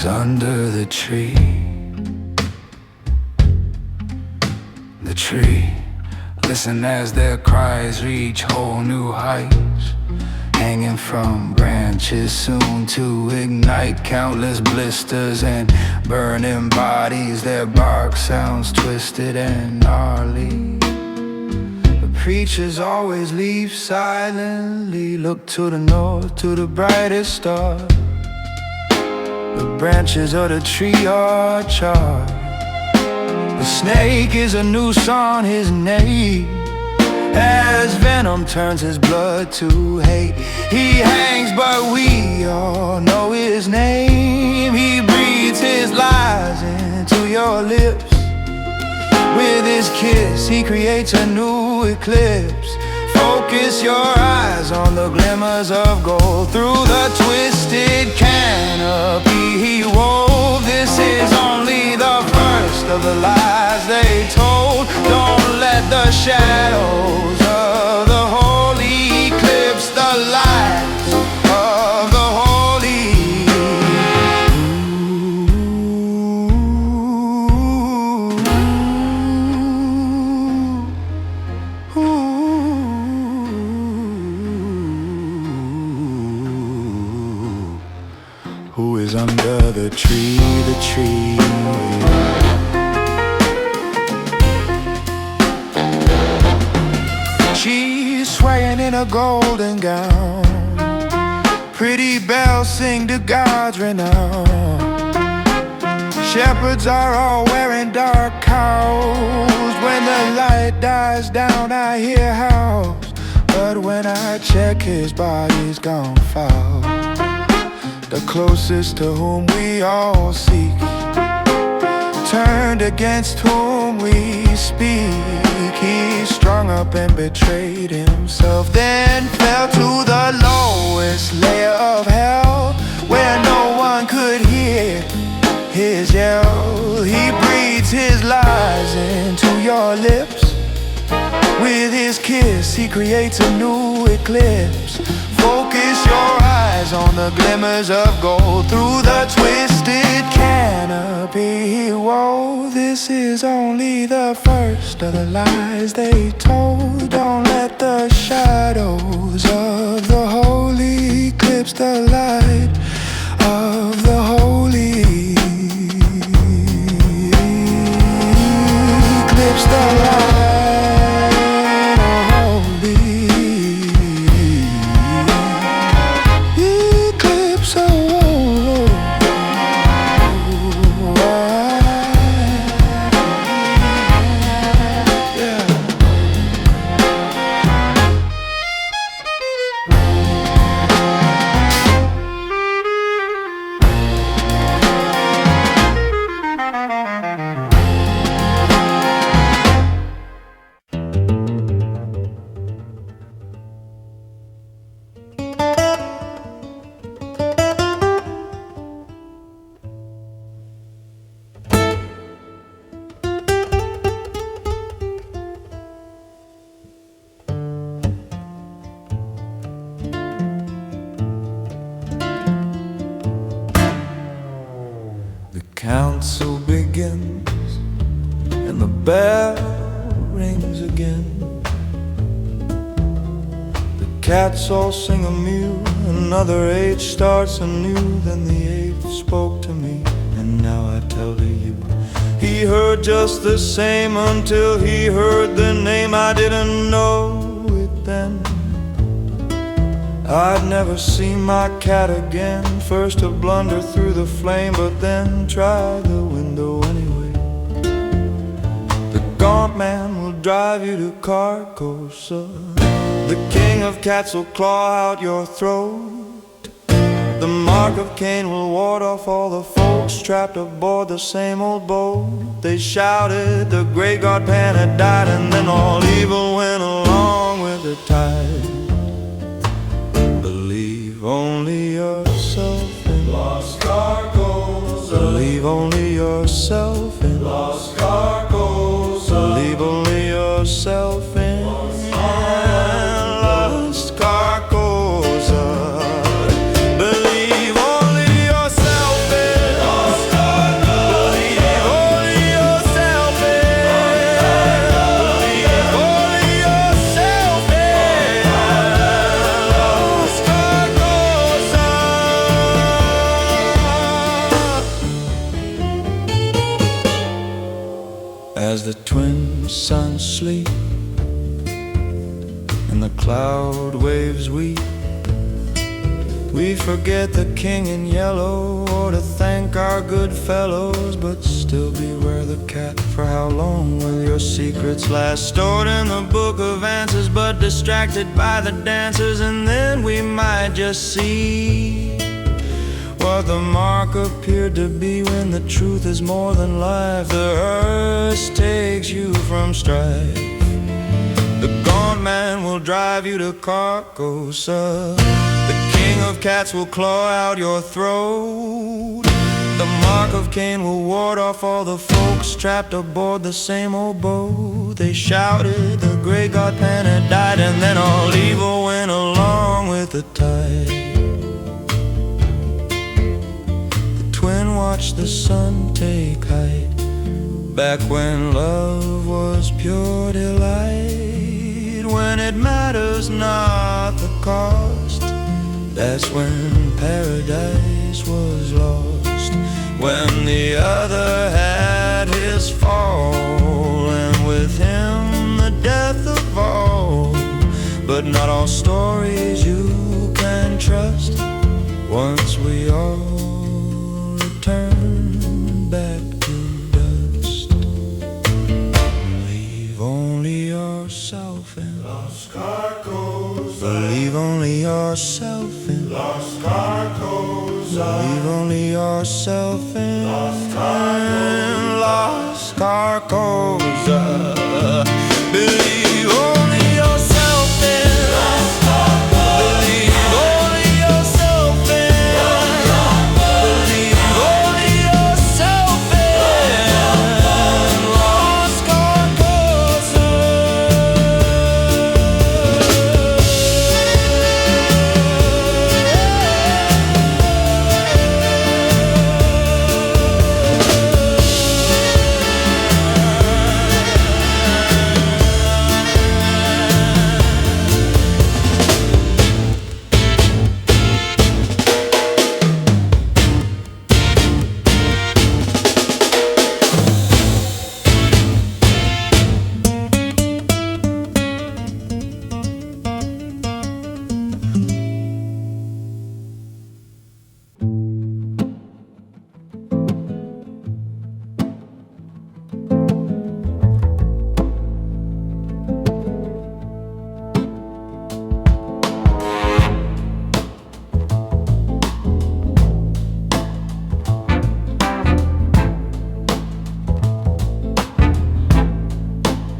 under the tree. The tree, listen as their cries reach whole new heights, hanging from branches soon to ignite countless blisters and burning bodies. Their bark sounds twisted and gnarly. The preachers always leave silently, look to the north, to the brightest star. The branches of the tree are charred. The snake is a noose on his nape, as venom turns his blood to hate. He hangs but we all know his name. He breathes his lies into your lips. With his kiss he creates a new eclipse. Focus your eyes on the glimmers of gold. Through the twisted canopy he wove. This is only the first of the lies they told. Don't let the shadows of the holy eclipse the lights of the holy. Who is under the tree, the tree? She's swaying in a golden gown. Pretty bells sing to God's renown. Shepherds are all wearing dark cows. When the light dies down I hear howls, but when I check his body's gone foul. The closest to whom we all seek, turned against whom we speak. He strung up and betrayed himself, then fell to the lowest layer of hell, where no one could hear his yell. He breathes his lies into your lips. With his kiss he creates a new eclipse. Focus your eyes on the glimmers of gold. Through the twisted canopy he wove. This is only the first of the lies they told. Don't let the shadows of the holy eclipse the light of the holy. Eclipse the light. Council begins and the bell rings again. The cats all sing a mew, another age starts anew. Then the eighth spoke to me, and now I tell to you. He heard just the same until he heard the name. I didn't know it then. I'd never see my cat again. First to blunder through the flame, but then try the window anyway. The gaunt man will drive you to Carcosa. The king of cats will claw out your throat. The mark of Cain will ward off all the folks trapped aboard the same old boat. They shouted the great god Pan had died, and then all evil went along with the tide. Believe only yourself in Lost Carcosa. Believe only yourself in Lost Carcosa. Believe only yourself in Lost Carcosa. Believe only yourself in cloud waves weep. We forget the king in yellow, or to thank our good fellows, but still beware the cat. For how long will your secrets last? Stored in the book of answers, but distracted by the dancers. And then we might just see what the mark appeared to be, when the truth is more than life. The hearse takes you from strife. The gaunt man will drive you to Carcosa. The king of cats will claw out your throat. The mark of Cain will ward off all the folks trapped aboard the same old boat. They shouted, the great god Pan had died, and then all evil went along with the tide. The twin watched the sun take height, back when love was pure delight. When it matters not the cost, that's when paradise was lost. When the other had his fall, and with him the death of all. But not all stories you can trust. Once we all return back to dust, leave only yourself in Lost Carcosa. Leave only yourself in Lost Carcosa. Leave only yourself in Lost Carcosa. Lost Carcosa. Believe only yourself in Lost Carcosa. Believe only yourself in Lost Carcosa. Believe only yourself in Lost Carcosa.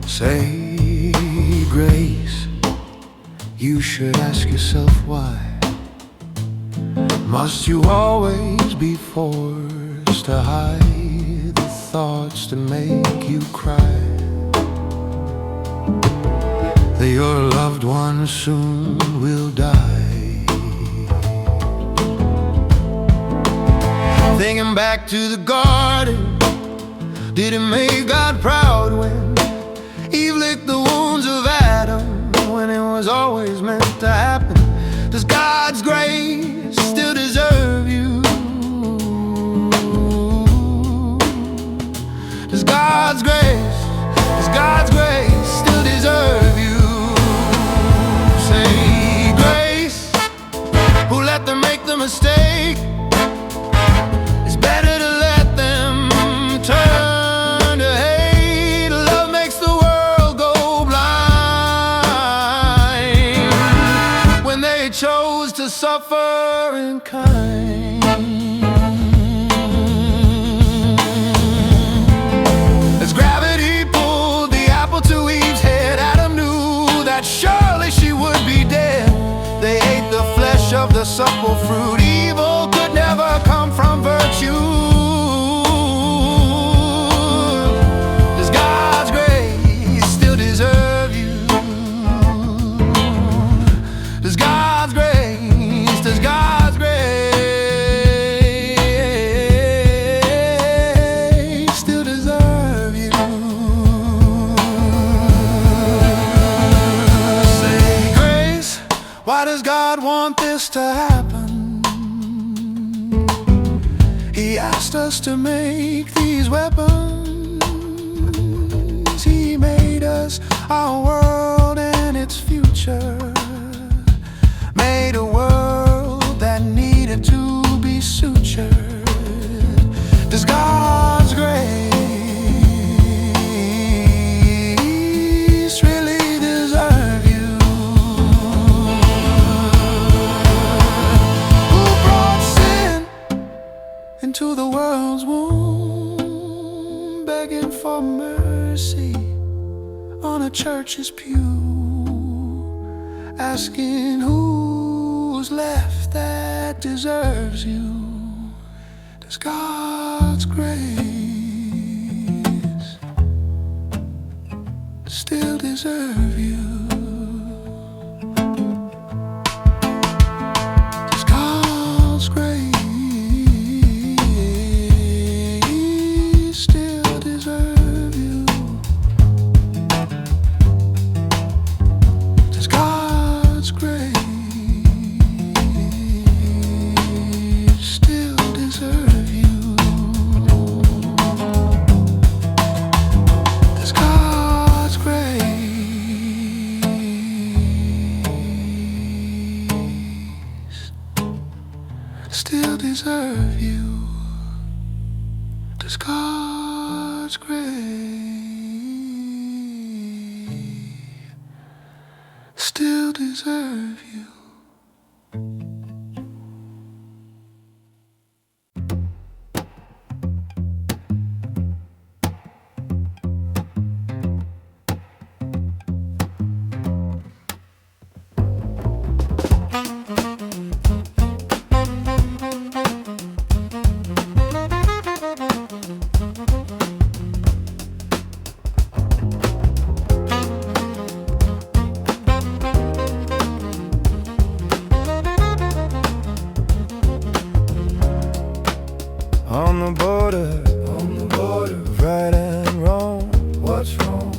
Say grace, you should ask yourself why. Must you always be forced to hide the thoughts that make you cry? That your loved one soon will die. Thinking back to the garden, did it make God proud when Eve licked the wounds of Adam, when it was always meant to happen? Does God's grace still deserve you? Does God's grace still deserve you? Say grace, who let them make the mistake. It's better to let them turn to hate. Love makes the world go blind when they chose to suffer in kind. As gravity pulled the apple to Eve's head, Adam knew that surely she would be dead. They ate the flesh of the supple fruit. Evil could never come from virtue. Does God's grace still deserve you? Does God's grace still deserve you? Say grace, why does God want this to happen? He asked us to make these weapons. He made us, our world and its future. for mercy on a church's pew, asking who's left that deserves you. Does God's grace still deserve you? Does God's grace still deserve you? Does God's grace still deserve you? Does God's grace still deserve you? Does God's grace still deserve you? On the border of right and wrong. What's wrong?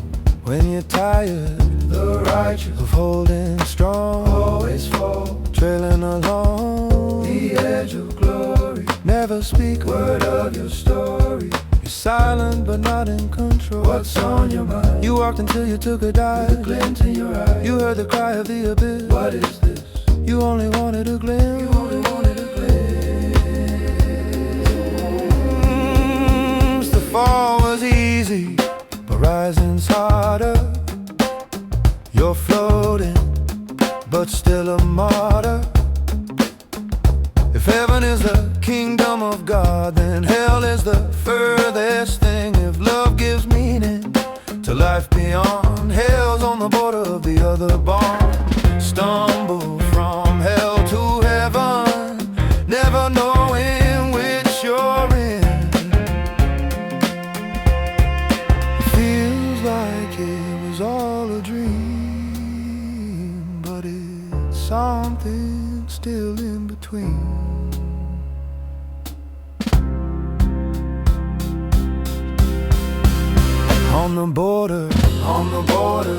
When you're tired, the righteous of holding strong, always fall, trailing along the edge of glory. Never speak a word of your story. You're silent but not in control. What's on your mind? You walked until you took a dive. With a glint in your eye, you heard the cry of the abyss. What is this? You only wanted a glimpse. You only wanted a glimpse. The fall was easy, but rising's harder. You're floating, but still a martyr. If heaven is the kingdom of God, then hell is the furthest thing. If love gives meaning to life beyond, hell's on the border of the other barn. Stumble from hell to heaven, never knowing which you're in. Feels like it was all a dream, but it's something still in between. On the border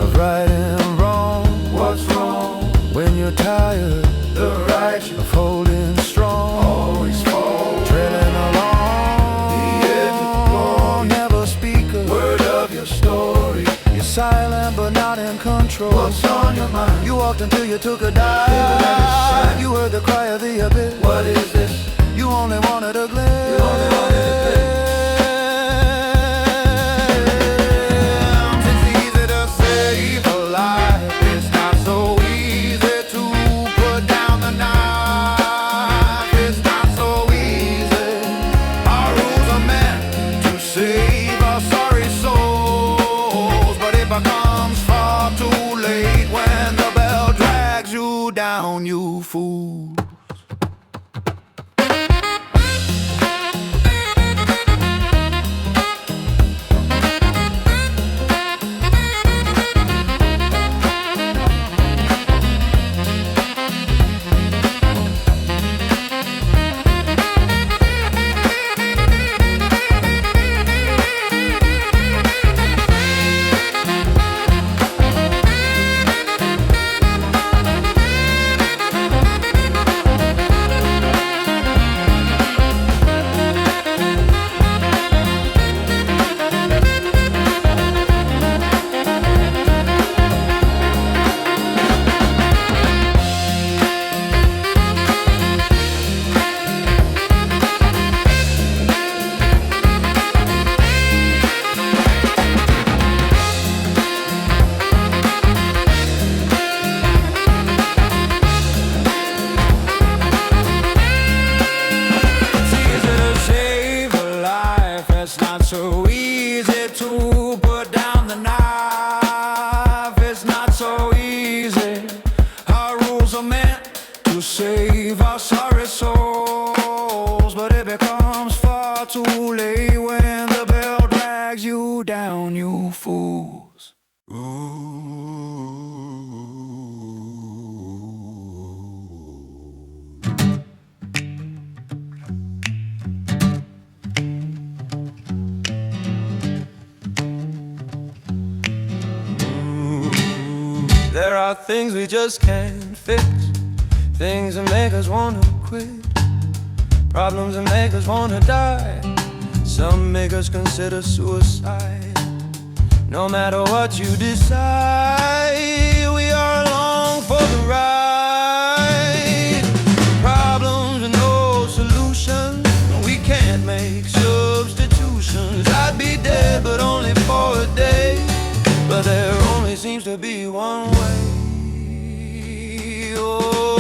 of right and wrong. What's wrong? When you're tired, the righteous of holding strong, always fall, trailing along the edge of glory. Never speak a word of your story. You're silent but not in control. What's on your mind? You walked until you took a dive. You heard the cry of the abyss. What is this? You only wanted a glimpse. You only wanted a glimpse. Down, you fool. Problems are meant to save our sorry souls, but it becomes far too late when the bell drags you down, you fools. There are things we just can't fix, things that make us wanna quit, problems that make us wanna die. Some make us consider suicide. No matter what you decide, we are along for the ride. Problems with no solution, we can't make substitutions. I'd be dead, but only for a day. But there only seems to be one way. Oh.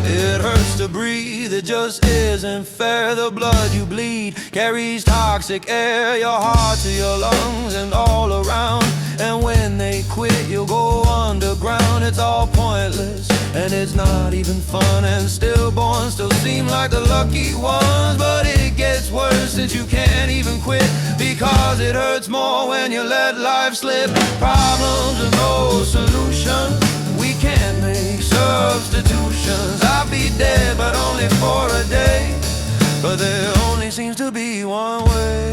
It hurts to breathe, it just isn't fair. The blood you bleed carries toxic air, your heart to your lungs and all around. And when they quit, you'll go underground. It's all pointless, and it's not even fun. And stillborns still seem like the lucky ones. But it gets worse that you can't even quit, because it hurts more when you let life slip. Problems with no solution, we can't make substitutions. I'll be dead, but only for a day. But there only seems to be one way.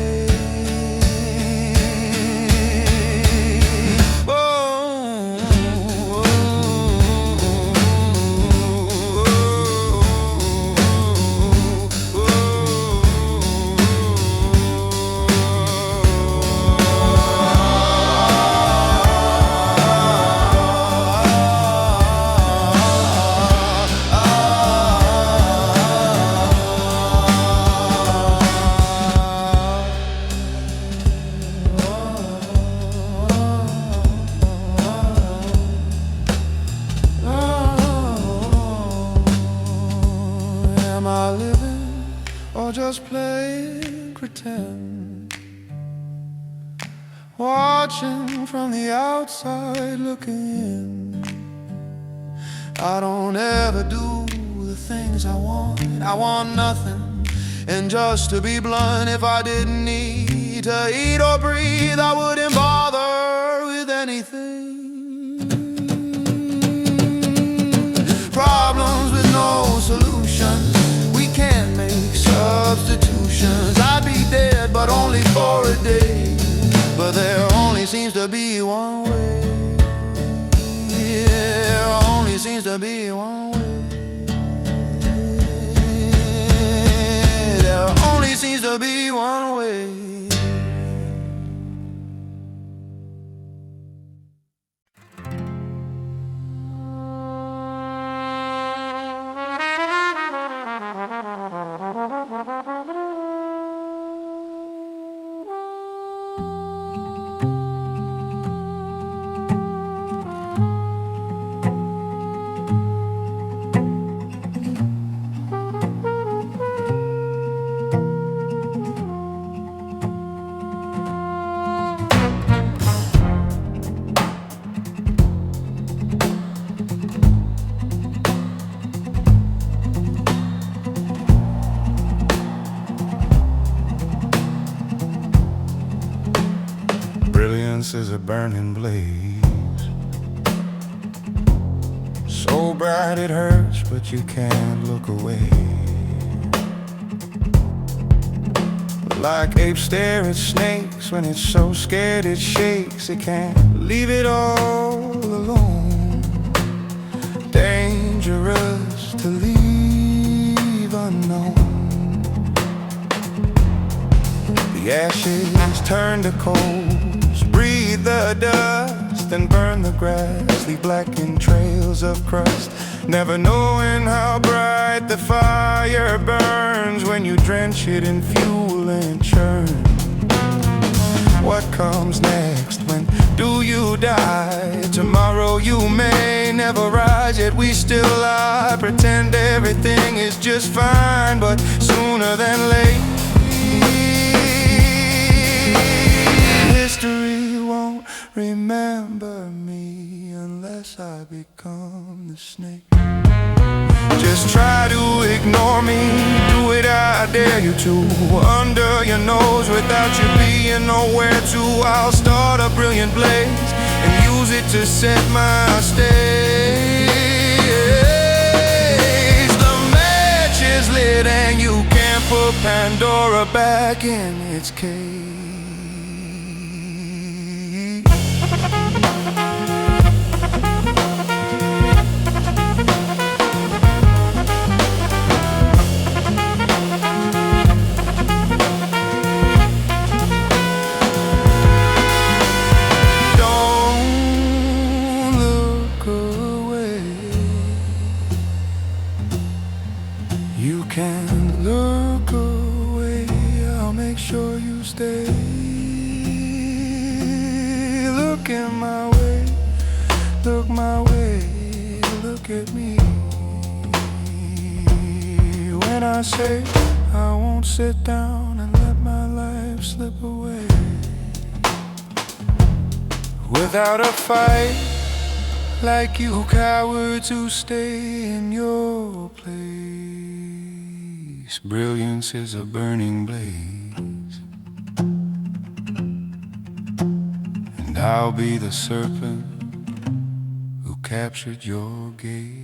Am I living or just playing pretend? Watching from the outside looking in. I don't ever do the things I want nothing. And just to be blunt, if I didn't need to eat or breathe, I wouldn't bother with anything. Problems with no solutions, we can't make substitutions. I'd be dead, but only for a day. But there only seems to be one way. There only seems to be one way. There only seems to be one way. Brilliance is a burning blaze, so bright it hurts, but you can't look away. Like apes stare at snakes, when it's so scared it shakes. It can't leave it all alone. Dangerous to leave unknown. The ashes turn to coals, breathe the dust and burn the grass, leave blackened trails of crust, never knowing how bright the fire burns when you drench it in fuel and churn. What comes next? When do you die? Tomorrow you may never rise, yet we still lie. Pretend everything is just fine, but sooner than late history won't remember me unless I become the snake. Just try to ignore me, do it, I dare you to. Under your nose without you being nowhere to. I'll start a brilliant blaze and use it to set my stage. The match is lit and you can't put Pandora back in its cage. You can't look away, I'll make sure you stay. Look in my way, look my way, look at me. When I say I won't sit down and let my life slip away without a fight, like you cowards who stay in your place. Brilliance is a burning blaze, and I'll be the serpent who captured your gaze.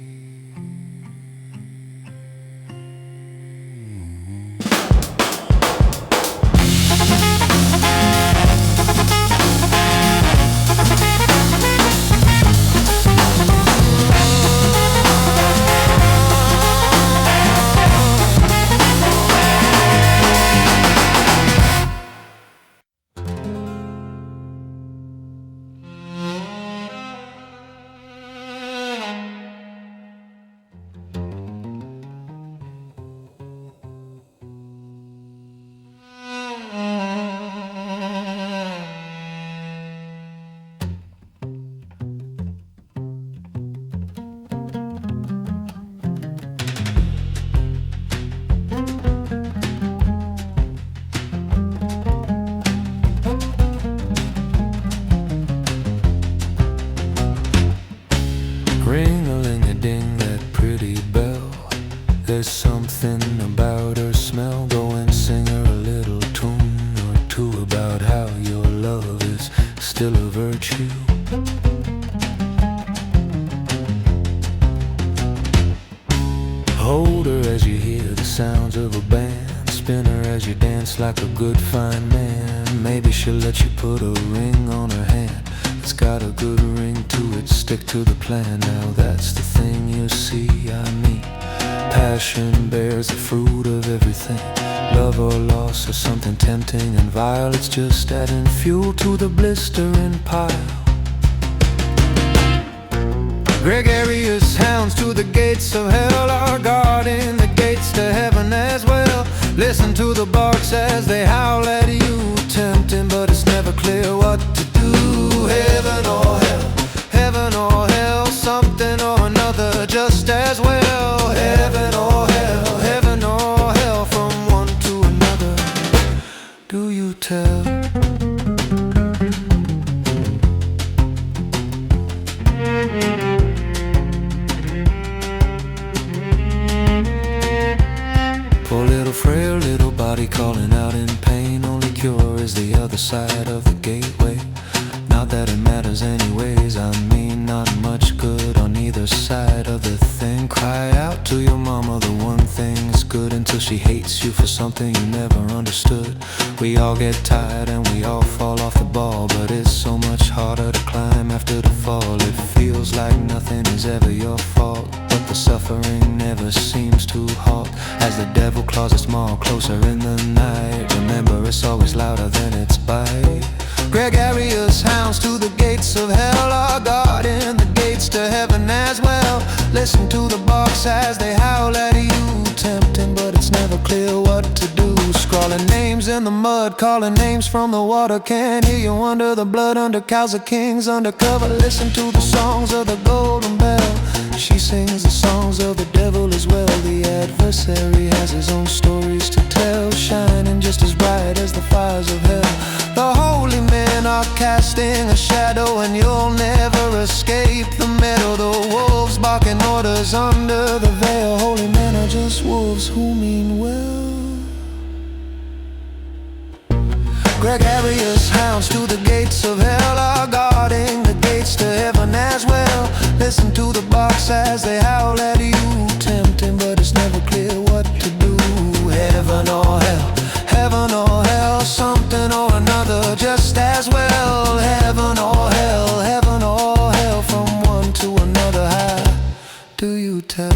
Ring-a-ling-a-ding, that pretty bell. There's something about her smell. Go and sing her a little tune or two about how your love is still a virtue. Hold her as you hear the sounds of a band. Spin her as you dance like a good fine man. Maybe she'll let you put a ring on her hand. It's got a good ring to it, stick to the plan. Now that's the thing, you see, I mean, passion bears the fruit of everything. Love or loss or something tempting and vile, it's just adding fuel to the blistering pile. Gregarious hounds to the gates of hell are guarding the gates to heaven as well. Listen to the barks as they howl at you, tempting, but it's never clear what to do. Heaven or hell, heaven or hell, something or another just as well. Heaven or hell, heaven or hell, from one to another. Do you tell? Poor little frail little body calling out in pain. Only cure is the other side of the gateway. Not that it matters anyways, I mean not much good on either side of the thing. Cry out to your mama, the one thing's good, until she hates you for something you never understood. We all get tired and we all fall off the ball, but it's so much harder to climb after the fall. It feels like nothing is ever your fault, but the suffering never seems to halt as the devil claws its maw closer in the night. Remember, it's always louder than its bite. Gregarious hounds to the gates of hell are guarding the gates to heaven as well. Listen to the barks as they howl at you, tempting, but it's never clear what to do. Scrawling names names in the mud, calling names from the water. Can't hear you under the blood, under cows of kings, undercover. Listen to the songs of the golden bell. She sings the songs of the devil as well. The adversary has his own stories to tell, shining just as bright as the fires of hell. The holy men are casting a shadow, and you'll never escape the middle. The wolves barking orders under the veil. Holy men are just wolves who mean well. Gregarious hounds to the gates of hell are guarding the gates to heaven as well. Listen to the barks as they howl at you, tempting, but it's never clear what to do. Heaven or hell, something or another just as well. Heaven or hell, from one to another. How do you tell?